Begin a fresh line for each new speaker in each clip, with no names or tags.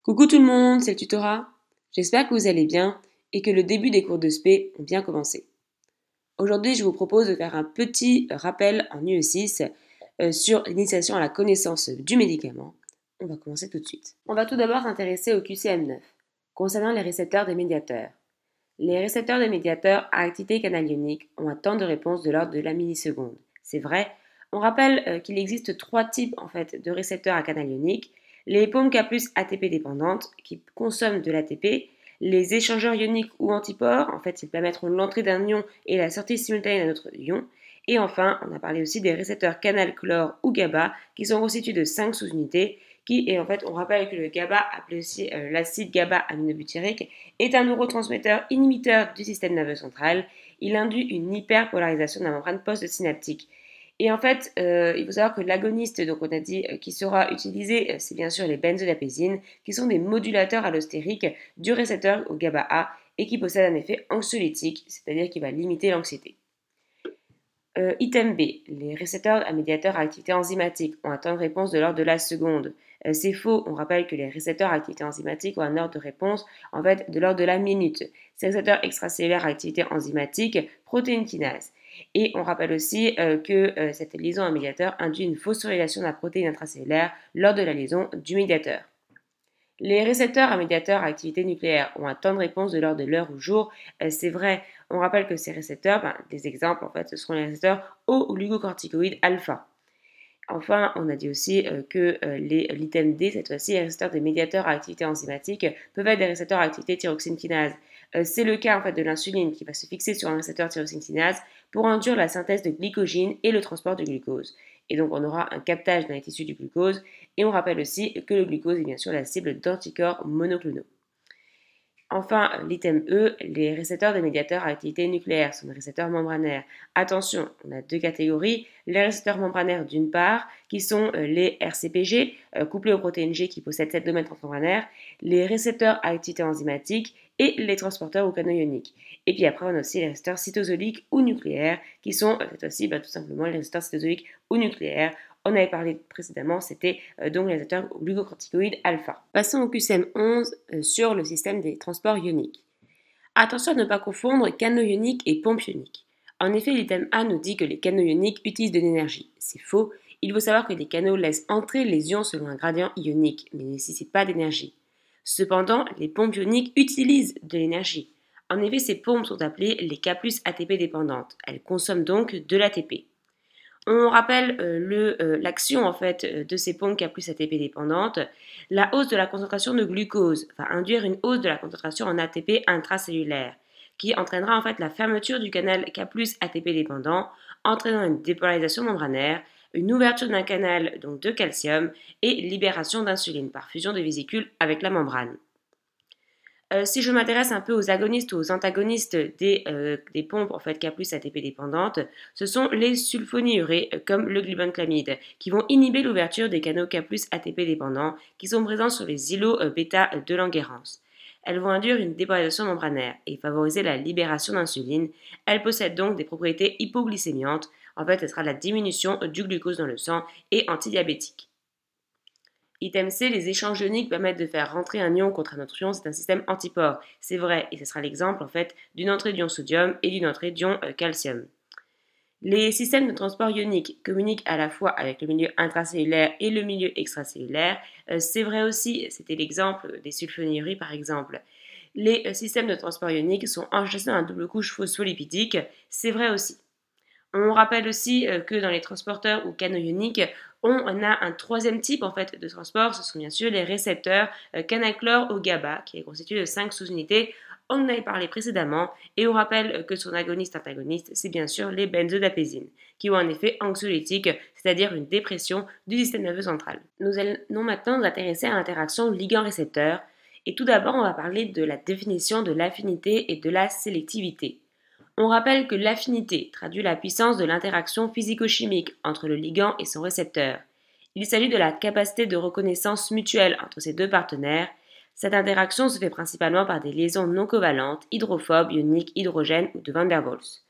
Coucou tout le monde, c'est le tutorat. J'espère que vous allez bien et que le début des cours de spé ont bien commencé. Aujourd'hui, je vous propose de faire un petit rappel en UE6 sur l'initiation à la connaissance du médicament. On va commencer tout de suite. On va tout d'abord s'intéresser au QCM9, concernant les récepteurs des médiateurs. Les récepteurs des médiateurs à activité canal ionique ont un temps de réponse de l'ordre de la milliseconde. C'est vrai. On rappelle qu'il existe trois types de récepteurs à canal ionique. Les pompes K+ ATP dépendantes qui consomment de l'ATP, les échangeurs ioniques ou antipores, ils permettent l'entrée d'un ion et la sortie simultanée d'un autre ion. Et enfin, on a parlé aussi des récepteurs canal chlore ou GABA qui sont constitués de 5 sous-unités on rappelle que le GABA, appelé aussi l'acide GABA-aminobutyrique, est un neurotransmetteur inhibiteur du système nerveux central. Il induit une hyperpolarisation de la membrane post-synaptique. Et il faut savoir que l'agoniste, donc on a dit, qui sera utilisé, c'est bien sûr les benzodiazépines, qui sont des modulateurs allostériques du récepteur au GABA-A et qui possèdent un effet anxiolytique, c'est-à-dire qui va limiter l'anxiété. Item B, les récepteurs à médiateurs à activité enzymatique ont un temps de réponse de l'ordre de la seconde. C'est faux, on rappelle que les récepteurs à activité enzymatique ont un ordre de réponse de l'ordre de la minute. Ces récepteurs extracellulaires à activité enzymatique, protéine kinase. Et on rappelle aussi que cette liaison à médiateur induit une phosphorylation de la protéine intracellulaire lors de la liaison du médiateur. Les récepteurs à médiateurs à activité nucléaire ont un temps de réponse de l'ordre de l'heure ou jour. C'est vrai, on rappelle que ces récepteurs, des exemples ce seront les récepteurs au glucocorticoïdes alpha. Enfin, on a dit aussi que l'item D, cette fois-ci, les récepteurs des médiateurs à activité enzymatique peuvent être des récepteurs à activité thyroxine kinase. C'est le cas de l'insuline qui va se fixer sur un récepteur thyroxine kinase pour induire la synthèse de glycogène et le transport du glucose. Et donc on aura un captage dans les tissus du glucose et on rappelle aussi que le glucose est bien sûr la cible d'anticorps monoclonaux. Enfin, l'item E, les récepteurs des médiateurs à activité nucléaire sont des récepteurs membranaires. Attention, on a deux catégories. Les récepteurs membranaires d'une part, qui sont les RCPG, couplés aux protéines G qui possèdent 7 domaines transmembranaires, les récepteurs à activité enzymatique et les transporteurs au canaux ioniques. Et puis après, on a aussi les récepteurs cytosoliques ou nucléaires, qui sont cette fois-ci tout simplement les récepteurs cytosoliques ou nucléaires. On avait parlé précédemment, c'était donc les récepteurs glucocorticoïdes alpha. Passons au QCM11 sur le système des transports ioniques. Attention à ne pas confondre canaux ioniques et pompes ioniques. En effet, l'item A nous dit que les canaux ioniques utilisent de l'énergie. C'est faux. Il faut savoir que les canaux laissent entrer les ions selon un gradient ionique, mais ne nécessitent pas d'énergie. Cependant, les pompes ioniques utilisent de l'énergie. En effet, ces pompes sont appelées les K+ ATP dépendantes. Elles consomment donc de l'ATP. On rappelle l'action de ces pompes K+ ATP dépendantes. La hausse de la concentration de glucose va induire une hausse de la concentration en ATP intracellulaire qui entraînera la fermeture du canal K+ ATP dépendant, entraînant une dépolarisation membranaire, une ouverture d'un canal donc de calcium et libération d'insuline par fusion de vésicules avec la membrane. Si je m'intéresse un peu aux agonistes ou aux antagonistes des pompes K+ ATP dépendantes, ce sont les sulfonylurées comme le glibenclamide qui vont inhiber l'ouverture des canaux K+ ATP dépendants qui sont présents sur les îlots bêta de Langerhans. Elles vont induire une dépolarisation membranaire et favoriser la libération d'insuline. Elles possèdent donc des propriétés hypoglycémiantes. Elle sera la diminution du glucose dans le sang et antidiabétique. Item C, les échanges ioniques permettent de faire rentrer un ion contre un autre ion, c'est un système antipore. C'est vrai, et ce sera l'exemple d'une entrée d'ion sodium et d'une entrée d'ion calcium. Les systèmes de transport ionique communiquent à la fois avec le milieu intracellulaire et le milieu extracellulaire. C'est vrai aussi, c'était l'exemple des sulfonyluries par exemple. Les systèmes de transport ionique sont enchâssés dans la double couche phospholipidique. C'est vrai aussi. On rappelle aussi que dans les transporteurs ou canaux ioniques, on a un troisième type de transport, ce sont bien sûr les récepteurs canal-chlore au GABA, qui est constitué de 5 sous-unités. On en avait parlé précédemment, et on rappelle que son agoniste-antagoniste, c'est bien sûr les benzodiazépines, qui ont un effet anxiolytique, c'est-à-dire une dépression du système nerveux central. Nous allons maintenant nous intéresser à l'interaction ligand-récepteur, et tout d'abord on va parler de la définition de l'affinité et de la sélectivité. On rappelle que l'affinité traduit la puissance de l'interaction physico-chimique entre le ligand et son récepteur. Il s'agit de la capacité de reconnaissance mutuelle entre ces deux partenaires. Cette interaction se fait principalement par des liaisons non covalentes, hydrophobes, ioniques, hydrogène ou de Van der Waals.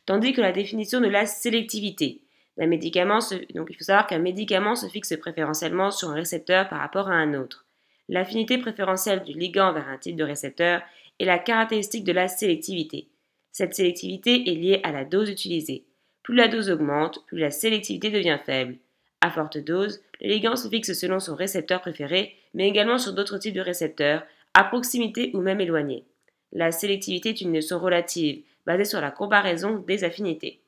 Tandis que la définition de la sélectivité. Donc il faut savoir qu'un médicament se fixe préférentiellement sur un récepteur par rapport à un autre. l'affinité préférentielle du ligand vers un type de récepteur et la caractéristique de la sélectivité. Cette sélectivité est liée à la dose utilisée. Plus la dose augmente, plus la sélectivité devient faible. À forte dose, le ligand se fixe selon son récepteur préféré, mais également sur d'autres types de récepteurs, à proximité ou même éloignés. La sélectivité est une notion relative, basée sur la comparaison des affinités.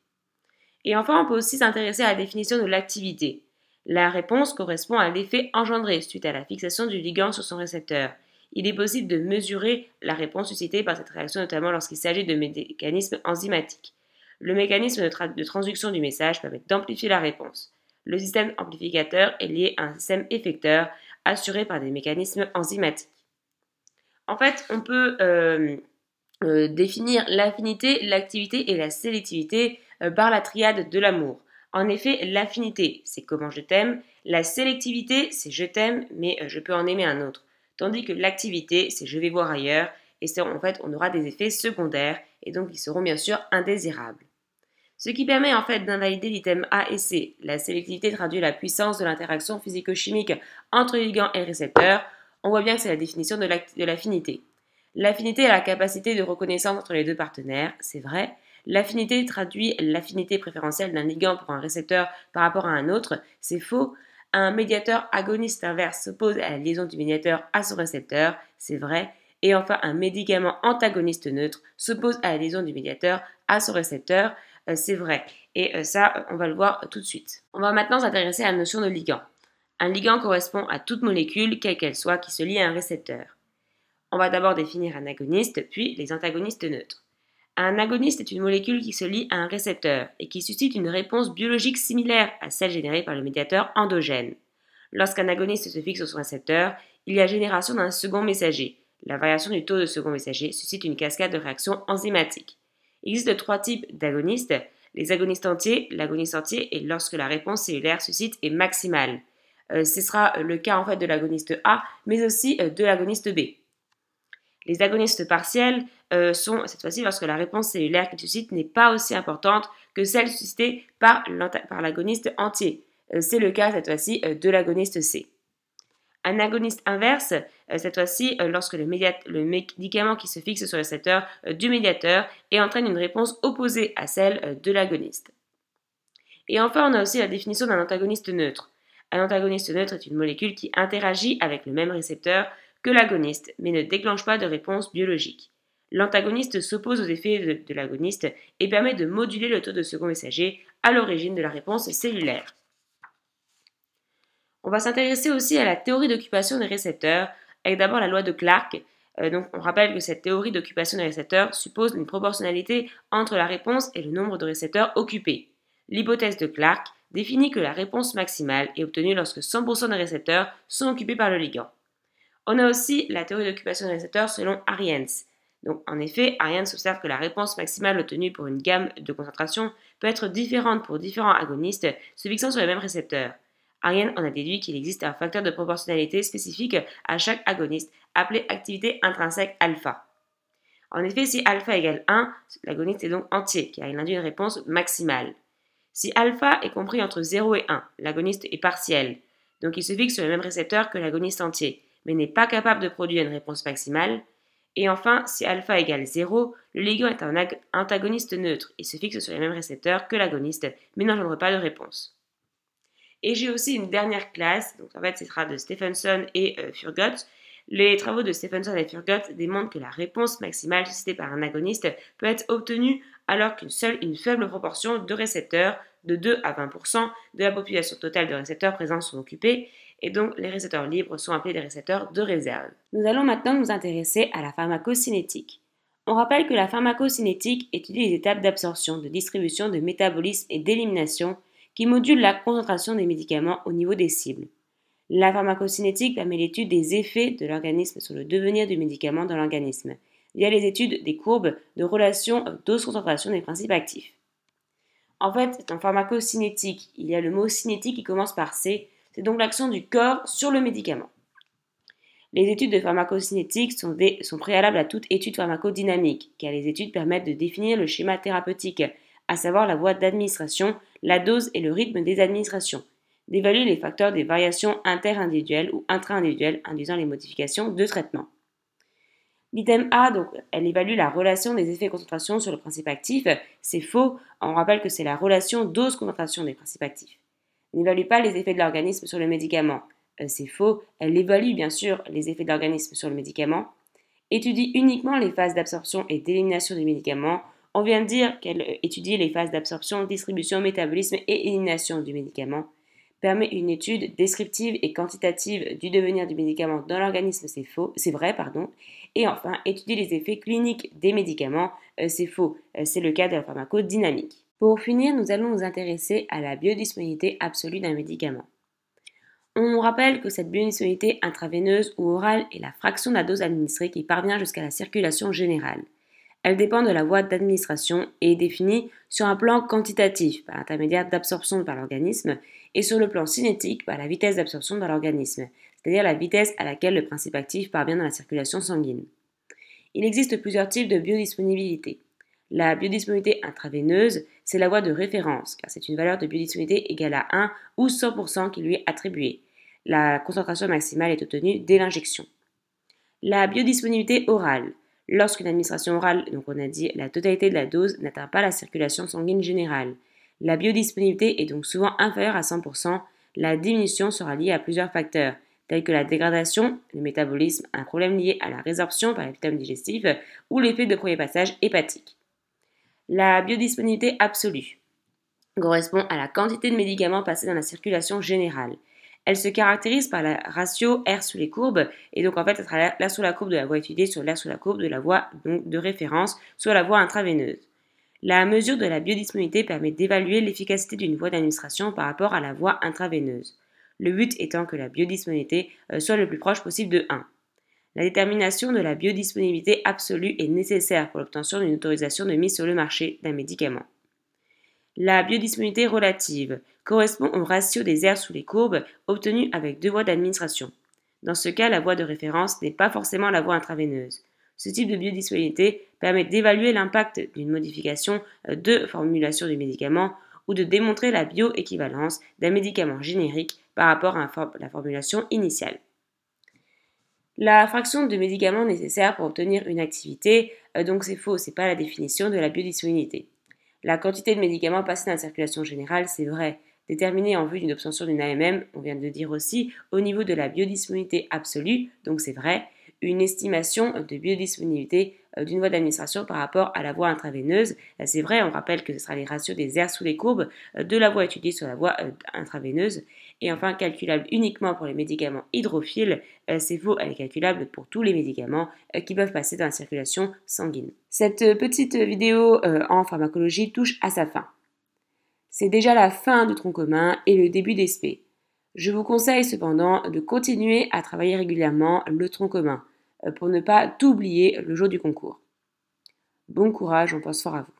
Et enfin, on peut aussi s'intéresser à la définition de l'activité. La réponse correspond à l'effet engendré suite à la fixation du ligand sur son récepteur. Il est possible de mesurer la réponse suscitée par cette réaction, notamment lorsqu'il s'agit de mécanismes enzymatiques. Le mécanisme de transduction du message permet d'amplifier la réponse. Le système amplificateur est lié à un système effecteur assuré par des mécanismes enzymatiques. En fait, on peut définir l'affinité, l'activité et la sélectivité par la triade de l'amour. En effet, l'affinité, c'est comment je t'aime, la sélectivité, c'est je t'aime, mais je peux en aimer un autre. Tandis que l'activité, c'est je vais voir ailleurs, et ça, en fait, on aura des effets secondaires, et donc ils seront bien sûr indésirables. Ce qui permet en fait d'invalider l'item A et C. La sélectivité traduit la puissance de l'interaction physico-chimique entre le ligand et le récepteur. On voit bien que c'est la définition de l'affinité. L'affinité est la capacité de reconnaissance entre les deux partenaires, c'est vrai. L'affinité traduit l'affinité préférentielle d'un ligand pour un récepteur par rapport à un autre, c'est faux. Un médiateur agoniste inverse s'oppose à la liaison du médiateur à son récepteur, c'est vrai. Et enfin, un médicament antagoniste neutre s'oppose à la liaison du médiateur à son récepteur, c'est vrai. Et ça, on va le voir tout de suite. On va maintenant s'intéresser à la notion de ligand. Un ligand correspond à toute molécule, quelle qu'elle soit, qui se lie à un récepteur. On va d'abord définir un agoniste, puis les antagonistes neutres. Un agoniste est une molécule qui se lie à un récepteur et qui suscite une réponse biologique similaire à celle générée par le médiateur endogène. Lorsqu'un agoniste se fixe sur son récepteur, il y a génération d'un second messager. La variation du taux de second messager suscite une cascade de réactions enzymatiques. Il existe trois types d'agonistes, les agonistes entiers, l'agoniste entier et lorsque la réponse cellulaire suscite est maximale. Ce sera le cas en fait de l'agoniste A, mais aussi de l'agoniste B. Les agonistes partiels sont cette fois-ci lorsque la réponse cellulaire qu'ils suscitent n'est pas aussi importante que celle suscitée par l'agoniste entier. C'est le cas cette fois-ci de l'agoniste C. Un agoniste inverse, cette fois-ci lorsque le médicament qui se fixe sur le récepteur du médiateur et entraîne une réponse opposée à celle de l'agoniste. Et enfin, on a aussi la définition d'un antagoniste neutre. Un antagoniste neutre est une molécule qui interagit avec le même récepteur que l'agoniste, mais ne déclenche pas de réponse biologique. L'antagoniste s'oppose aux effets de l'agoniste et permet de moduler le taux de second messager à l'origine de la réponse cellulaire. On va s'intéresser aussi à la théorie d'occupation des récepteurs, avec d'abord la loi de Clark. Donc on rappelle que cette théorie d'occupation des récepteurs suppose une proportionnalité entre la réponse et le nombre de récepteurs occupés. L'hypothèse de Clark définit que la réponse maximale est obtenue lorsque 100% des récepteurs sont occupés par le ligand. On a aussi la théorie d'occupation des récepteurs selon Ariens. Donc en effet, Ariens observe que la réponse maximale obtenue pour une gamme de concentration peut être différente pour différents agonistes se fixant sur les mêmes récepteurs. Ariens en a déduit qu'il existe un facteur de proportionnalité spécifique à chaque agoniste, appelé activité intrinsèque alpha. En effet, si alpha égale 1, l'agoniste est donc entier, car il induit une réponse maximale. Si alpha est compris entre 0 et 1, l'agoniste est partiel, donc il se fixe sur le même récepteur que l'agoniste entier, mais n'est pas capable de produire une réponse maximale. Et enfin, si alpha égale 0, le ligand est un antagoniste neutre et se fixe sur les mêmes récepteurs que l'agoniste, mais n'engendre pas de réponse. Et j'ai aussi une dernière classe, donc en fait ce sera de Stephenson et Furgot. Les travaux de Stephenson et Furgot démontrent que la réponse maximale suscitée par un agoniste peut être obtenue alors une faible proportion de récepteurs, de 2 à 20% de la population totale de récepteurs présents sont occupés, et donc les récepteurs libres sont appelés des récepteurs de réserve. Nous allons maintenant nous intéresser à la pharmacocinétique. On rappelle que la pharmacocinétique étudie les étapes d'absorption, de distribution, de métabolisme et d'élimination qui module la concentration des médicaments au niveau des cibles. La pharmacocinétique permet l'étude des effets de l'organisme sur le devenir du médicament dans l'organisme, via les études des courbes de relation dose-concentration des principes actifs. En fait, en pharmacocinétique, il y a le mot cinétique qui commence par C, c'est donc l'action du corps sur le médicament. Les études de pharmacocinétique sont préalables à toute étude pharmacodynamique, car les études permettent de définir le schéma thérapeutique, à savoir la voie d'administration, la dose et le rythme des administrations. d'évaluer les facteurs des variations interindividuelles ou intra-individuelles induisant les modifications de traitement. L'item A, donc, elle évalue la relation des effets concentration sur le principe actif. C'est faux. On rappelle que c'est la relation dose-concentration des principes actifs. N'évalue pas les effets de l'organisme sur le médicament. C'est faux. Elle évalue bien sûr les effets de l'organisme sur le médicament. Étudie uniquement les phases d'absorption et d'élimination du médicament. On vient de dire qu'elle étudie les phases d'absorption, distribution, métabolisme et élimination du médicament. Permet une étude descriptive et quantitative du devenir du médicament dans l'organisme, c'est vrai. Et enfin, étudier les effets cliniques des médicaments, c'est faux. C'est le cas de la pharmacodynamique. Pour finir, nous allons nous intéresser à la biodisponibilité absolue d'un médicament. On rappelle que cette biodisponibilité intraveineuse ou orale est la fraction de la dose administrée qui parvient jusqu'à la circulation générale. Elle dépend de la voie d'administration et est définie sur un plan quantitatif par l'intermédiaire d'absorption par l'organisme et sur le plan cinétique par la vitesse d'absorption par l'organisme, c'est-à-dire la vitesse à laquelle le principe actif parvient dans la circulation sanguine. Il existe plusieurs types de biodisponibilité. La biodisponibilité intraveineuse, c'est la voie de référence, car c'est une valeur de biodisponibilité égale à 1 ou 100% qui lui est attribuée. La concentration maximale est obtenue dès l'injection. La biodisponibilité orale. Lorsqu'une administration orale, donc on a dit la totalité de la dose, n'atteint pas la circulation sanguine générale. La biodisponibilité est donc souvent inférieure à 100%. La diminution sera liée à plusieurs facteurs, tels que la dégradation, le métabolisme, un problème lié à la résorption par l'épithème digestif ou l'effet de premier passage hépatique. La biodisponibilité absolue correspond à la quantité de médicaments passés dans la circulation générale. Elle se caractérise par la ratio R sous les courbes, et donc en fait, ça sera l'air sous la courbe de la voie étudiée sur l'air sous la courbe de la voie donc, de référence sur la voie intraveineuse. La mesure de la biodisponibilité permet d'évaluer l'efficacité d'une voie d'administration par rapport à la voie intraveineuse. Le but étant que la biodisponibilité soit le plus proche possible de 1. La détermination de la biodisponibilité absolue est nécessaire pour l'obtention d'une autorisation de mise sur le marché d'un médicament. La biodisponibilité relative correspond au ratio des R sous les courbes obtenu avec deux voies d'administration. Dans ce cas, la voie de référence n'est pas forcément la voie intraveineuse. Ce type de biodisponibilité permet d'évaluer l'impact d'une modification de formulation du médicament ou de démontrer la bioéquivalence d'un médicament générique par rapport à la formulation initiale. La fraction de médicaments nécessaire pour obtenir une activité, donc c'est faux, c'est pas la définition de la biodisponibilité. La quantité de médicaments passés dans la circulation générale, c'est vrai. Déterminée en vue d'une obtention d'une AMM, on vient de le dire aussi, au niveau de la biodisponibilité absolue, donc c'est vrai, une estimation de biodisponibilité d'une voie d'administration par rapport à la voie intraveineuse, c'est vrai, on rappelle que ce sera les ratios des R sous les courbes de la voie étudiée sur la voie intraveineuse, et enfin calculable uniquement pour les médicaments hydrophiles, c'est faux, elle est calculable pour tous les médicaments qui peuvent passer dans la circulation sanguine. Cette petite vidéo en pharmacologie touche à sa fin. C'est déjà la fin du tronc commun et le début des SP. Je vous conseille cependant de continuer à travailler régulièrement le tronc commun pour ne pas tout oublier le jour du concours. Bon courage, on pense fort à vous.